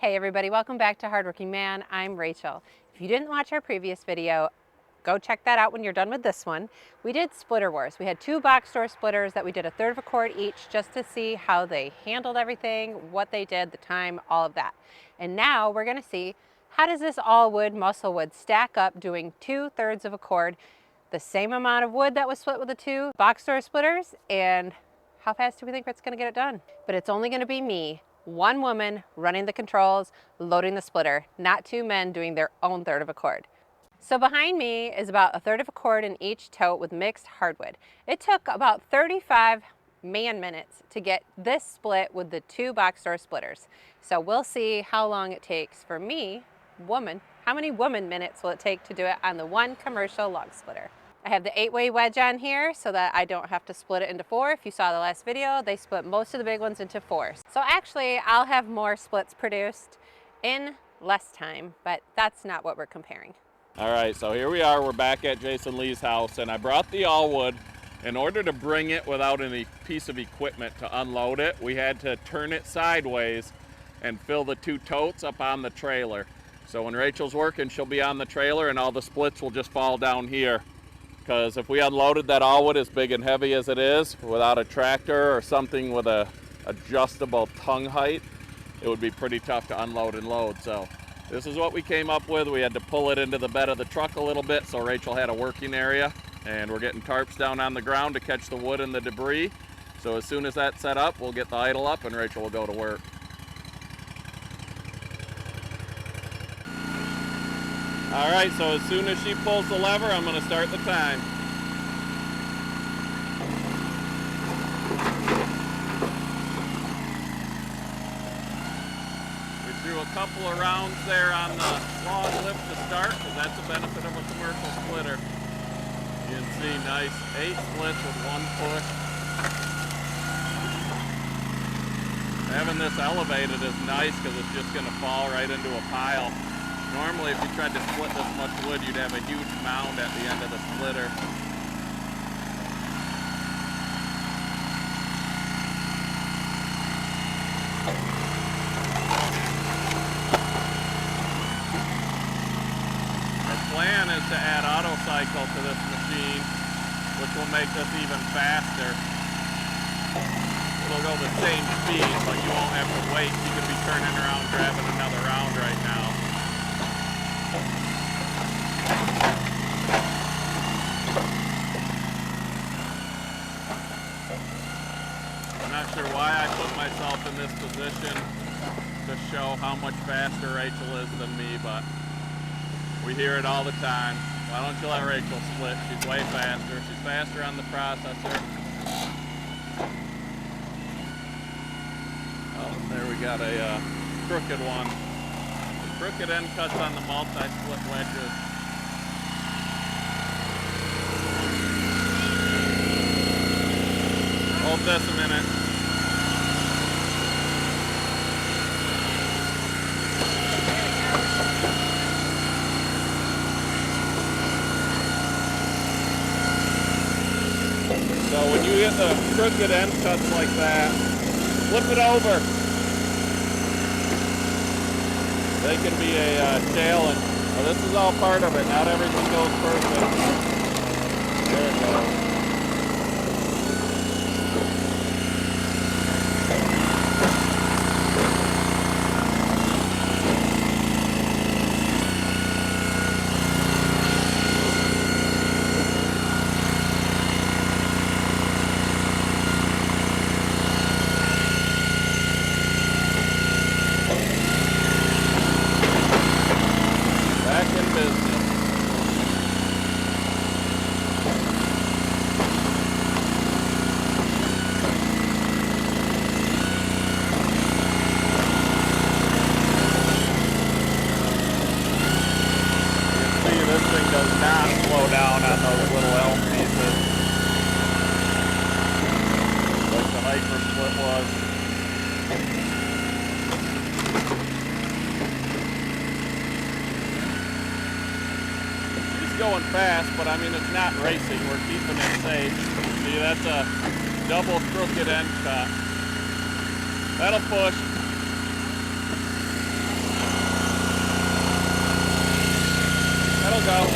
Hey everybody, welcome back to Hardworking Man. I'm Rachel. If you didn't watch our previous video, go check that out when you're done with this one. We did splitter wars. We had two box store splitters that we did a third of a cord each just to see how they handled everything, what they did, the time, all of that. And now we're gonna see how does this all wood, muscle wood stack up doing 2/3 of a cord, the same amount of wood that was split with the two box store splitters, and how fast do we think it's gonna get it done? But it's only gonna be me, one woman running the controls, loading the splitter, not two men doing their own third of a cord. So behind me is about a third of a cord in each tote with mixed hardwood. It took about 35 man-minutes to get this split with the two box store splitters. So we'll see how long it takes for me, woman, how many woman minutes will it take to do it on the one commercial log splitter. I have the 8-way wedge on here so that I don't have to split it into 4. If you saw the last video, they split most of the big ones into 4. So actually, I'll have more splits produced in less time, but that's not what we're comparing. All right, so here we are. We're back at Jason Lee's house, and I brought the all wood. In order to bring it without any piece of equipment to unload it, we had to turn it sideways and fill the two totes up on the trailer. So when Rachel's working, she'll be on the trailer and all the splits will just fall down here. Because if we unloaded that all wood as big and heavy as it is without a tractor or something with a adjustable tongue height, it would be pretty tough to unload and load. So this is what we came up with. We had to pull it into the bed of the truck a little bit so Rachel had a working area, and we're getting tarps down on the ground to catch the wood and the debris. So as soon as that's set up, we'll get the idle up and Rachel will go to work. All right, so as soon as she pulls the lever, I'm going to start the time. We threw a couple of rounds there on the log lift to start, because that's the benefit of a commercial splitter. You can see nice 8 splits with 1 push. Having this elevated is nice because it's just going to fall right into a pile. Normally, if you tried to split this much wood, you'd have a huge mound at the end of the splitter. Our plan is to add auto cycle to this machine, which will make this even faster. It'll go the same speed, but you won't have to wait. You can be turning around, grabbing another round right now. I'm not sure why I put myself in this position to show how much faster Rachel is than me, but we hear it all the time. Why don't you let Rachel split? She's way faster. She's faster on the processor. Oh, there we got a crooked one. Crooked end cuts on the multi-split wedges. Hold this a minute. So when you get the crooked end cuts like that, flip it over. They can be a challenge. Well, this is all part of it. Not everything goes perfect. There it goes. Does not slow down on those little elm pieces like the hyper split was. She's going fast, but I mean it's not racing. We're keeping it safe. See, that's a double crooked end cut. That'll push. out.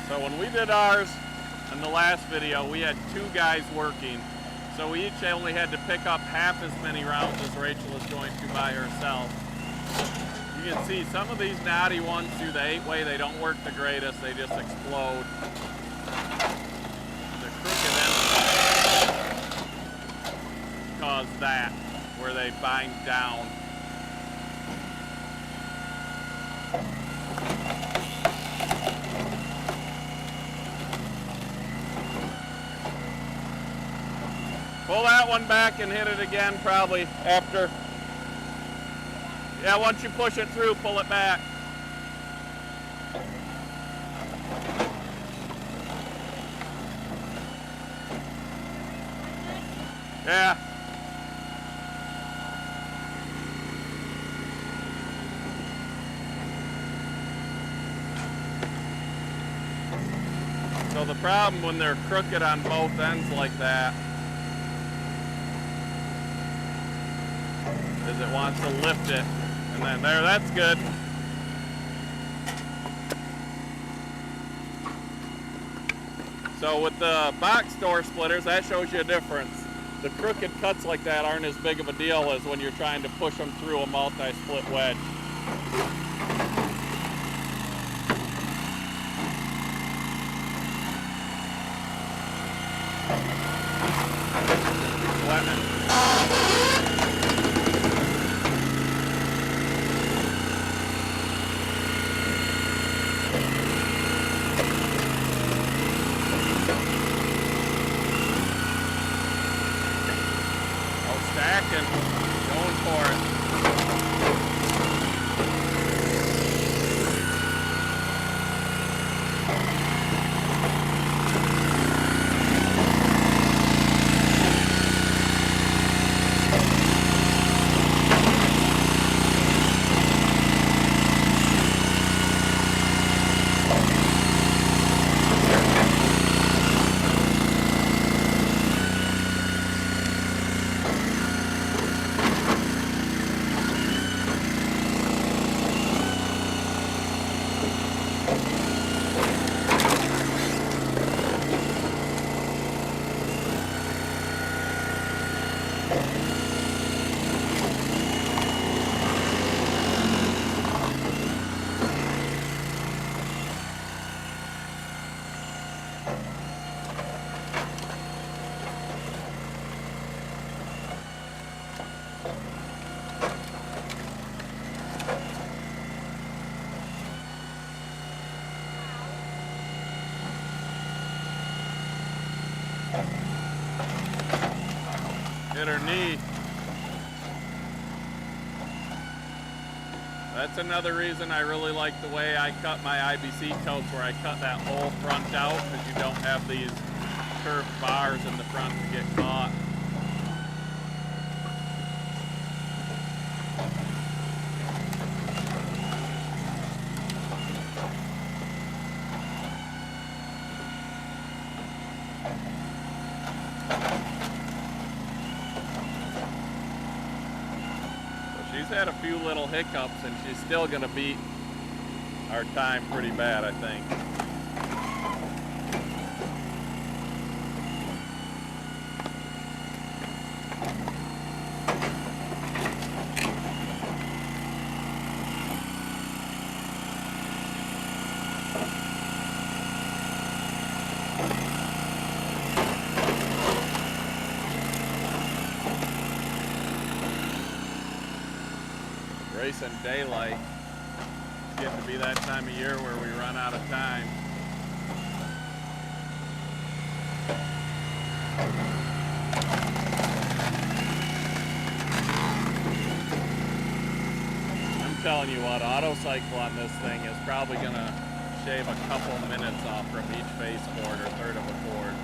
So when we did ours in the last video, we had 2 guys working. So we each only had to pick up half as many rounds as Rachel is going to by herself. You can see some of these knotty ones through the 8-way, they don't work the greatest, they just explode. The crooked ends cause that, where they bind down. Pull that one back and hit it again probably after. Yeah, once you push it through, pull it back. Yeah. So the problem when they're crooked on both ends like that is it wants to lift it, and then there, that's good. So with the box store splitters, that shows you a difference. The crooked cuts like that aren't as big of a deal as when you're trying to push them through a multi-split wedge. Stacking, going for it. Hit her knee. That's another reason I really like the way I cut my IBC totes, where I cut that whole front out, because you don't have these curved bars in the front to get caught. She's had a few little hiccups, and she's still going to beat our time pretty bad, I think. Racing daylight. It's getting to be that time of year where we run out of time. I'm telling you what, auto cycle on this thing is probably gonna shave a couple minutes off from each face chord or third of a chord.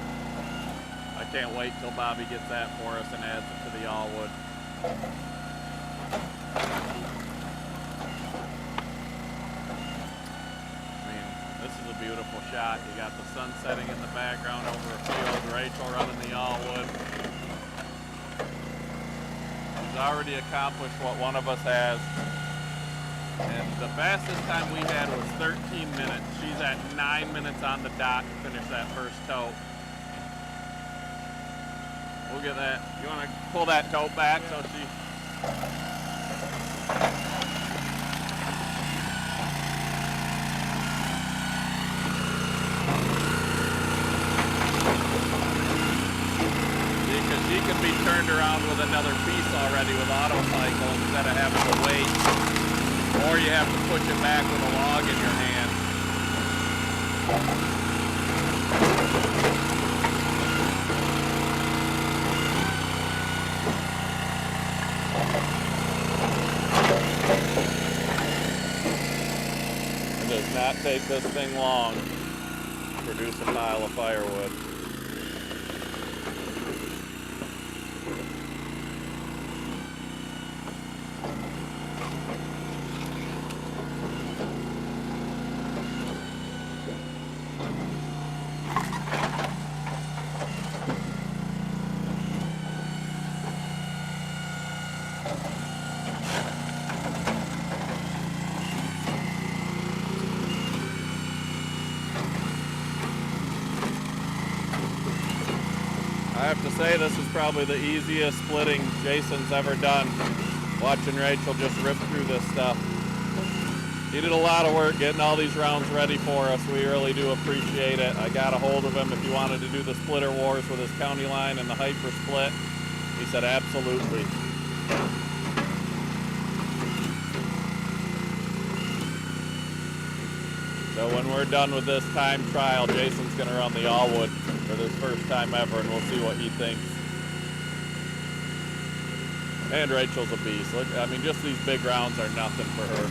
I can't wait till Bobby gets that for us and adds it to the all-wood. This is a beautiful shot. You got the sun setting in the background over a field, Rachel running the all-wood. She's already accomplished what one of us has. And the fastest time we had was 13 minutes. She's at 9 minutes on the dot to finish that first tote. We'll get that. You want to pull that tote back so she... Because she can be turned around with another piece already with auto cycle instead of having to wait. Or you have to push it back with a log in your hand. It does not take this thing long to produce a pile of firewood. I have to say this is probably the easiest splitting Jason's ever done. Watching Rachel just rip through this stuff. He did a lot of work getting all these rounds ready for us. We really do appreciate it. I got a hold of him if he wanted to do the splitter wars with his county line and the hyper split. He said absolutely. So when we're done with this time trial, Jason's gonna run the all-wood for this first time ever, and we'll see what he thinks. And Rachel's a beast. Look, I mean, just these big rounds are nothing for her.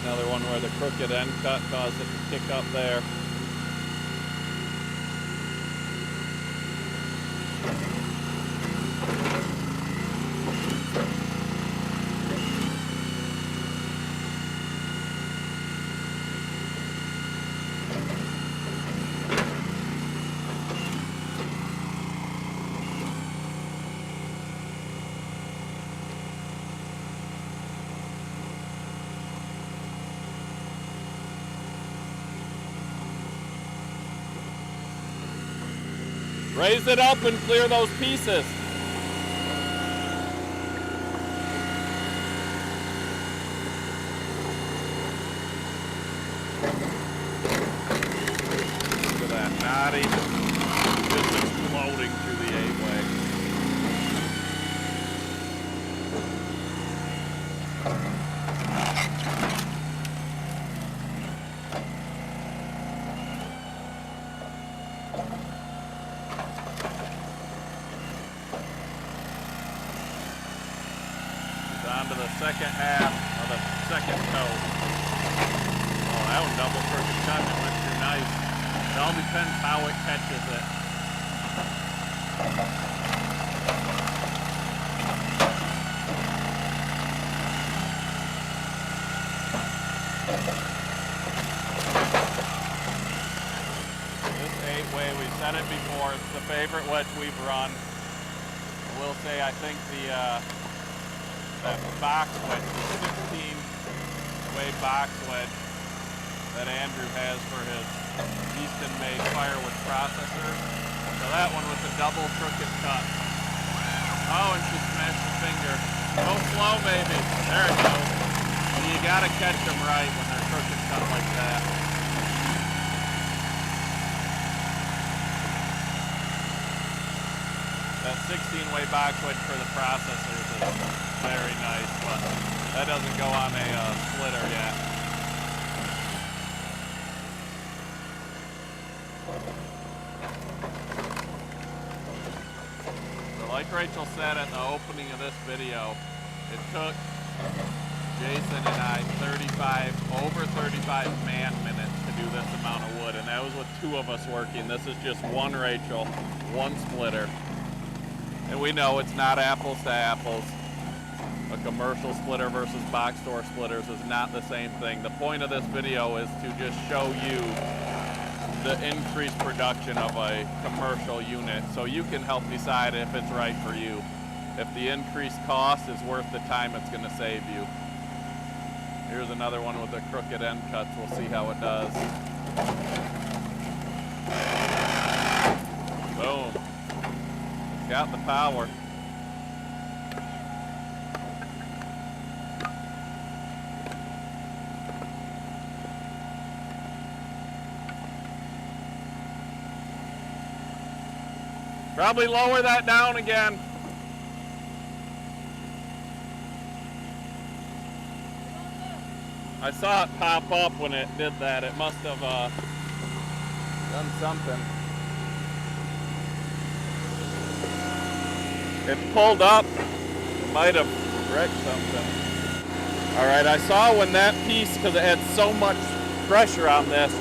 Another one where the crooked end cut caused it to kick up there. Raise it up and clear those pieces. Look at that knotty. Just exploding through the 8-way. On to the second half of the second tote. Oh, that one double crooked cut. It went through nice. It all depends how it catches it. This 8-way, we've said it before, it's the favorite wedge we've run. I will say I think that box wedge, the 16-way box wedge, that Andrew has for his Easton-made firewood processor. So that one with the double crooked cut. Oh, and she smashed her finger. Go slow, baby. There it goes. You gotta catch them right when they're crooked cut like that. That 16-way box wedge for the processors is very nice, but that doesn't go on a splitter yet. So like Rachel said at the opening of this video, it took Jason and I over 35 man minutes to do this amount of wood, and that was with 2 of us working. This is just one Rachel, 1 splitter. And we know it's not apples to apples. A commercial splitter versus box store splitters is not the same thing. The point of this video is to just show you the increased production of a commercial unit so you can help decide if it's right for you. If the increased cost is worth the time it's going to save you. Here's another one with the crooked end cuts. We'll see how it does. Boom. It's got the power. Probably lower that down again. I saw it pop up when it did that. It must have done something. It pulled up. It might have wrecked something. All right, I saw when that piece, because it had so much pressure on this,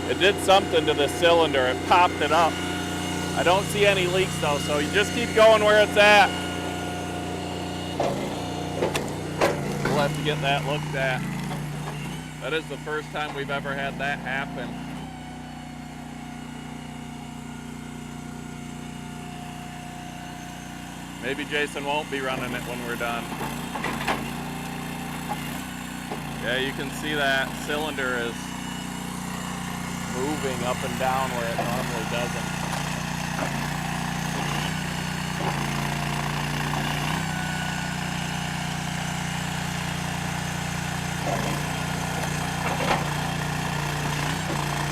it did something to the cylinder. It popped it up. I don't see any leaks though, so you just keep going where it's at. We'll have to get that looked at. That is the first time we've ever had that happen. Maybe Jason won't be running it when we're done. Yeah, you can see that cylinder is moving up and down where it normally doesn't.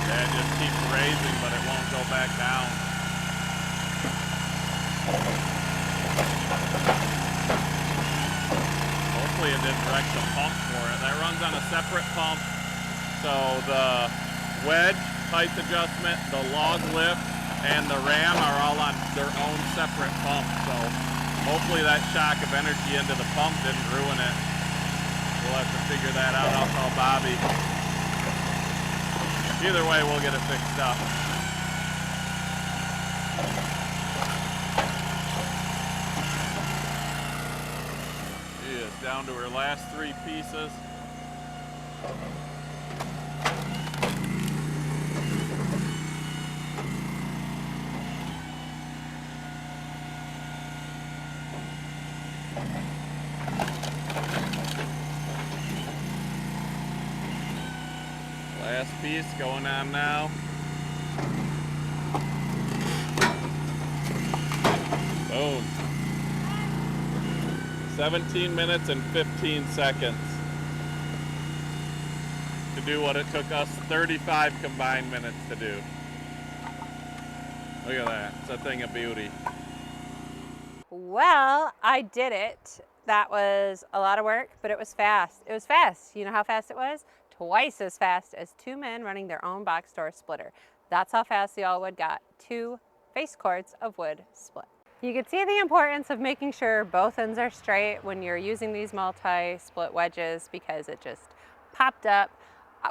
Yeah, it just keeps raising, but it won't go back down. Hopefully it didn't wreck the pump for it. That runs on a separate pump. So the wedge, height adjustment, the log lift, and the ram are all on their own separate pump. So hopefully that shock of energy into the pump didn't ruin it. We'll have to figure that out. I'll call Bobby. Either way, we'll get it fixed up. She is down to her last 3 pieces. Last piece going on now. Boom. 17 minutes and 15 seconds to do what it took us 35 combined minutes to do. Look at that. It's a thing of beauty. Well, I did it. That was a lot of work, but it was fast. It was fast. You know how fast it was? Twice as fast as 2 men running their own box store splitter. That's how fast the all wood got. 2 face cords of wood split. You can see the importance of making sure both ends are straight when you're using these multi-split wedges because it just popped up.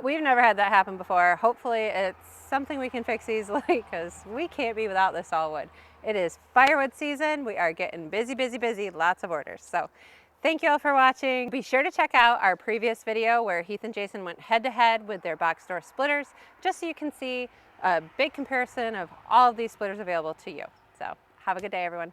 We've never had that happen before. Hopefully it's something we can fix easily because we can't be without this all wood. It is firewood season. We are getting busy, busy, busy, lots of orders. So thank you all for watching. Be sure to check out our previous video where Heath and Jason went head to head with their box store splitters, just so you can see a big comparison of all of these splitters available to you. So have a good day, everyone.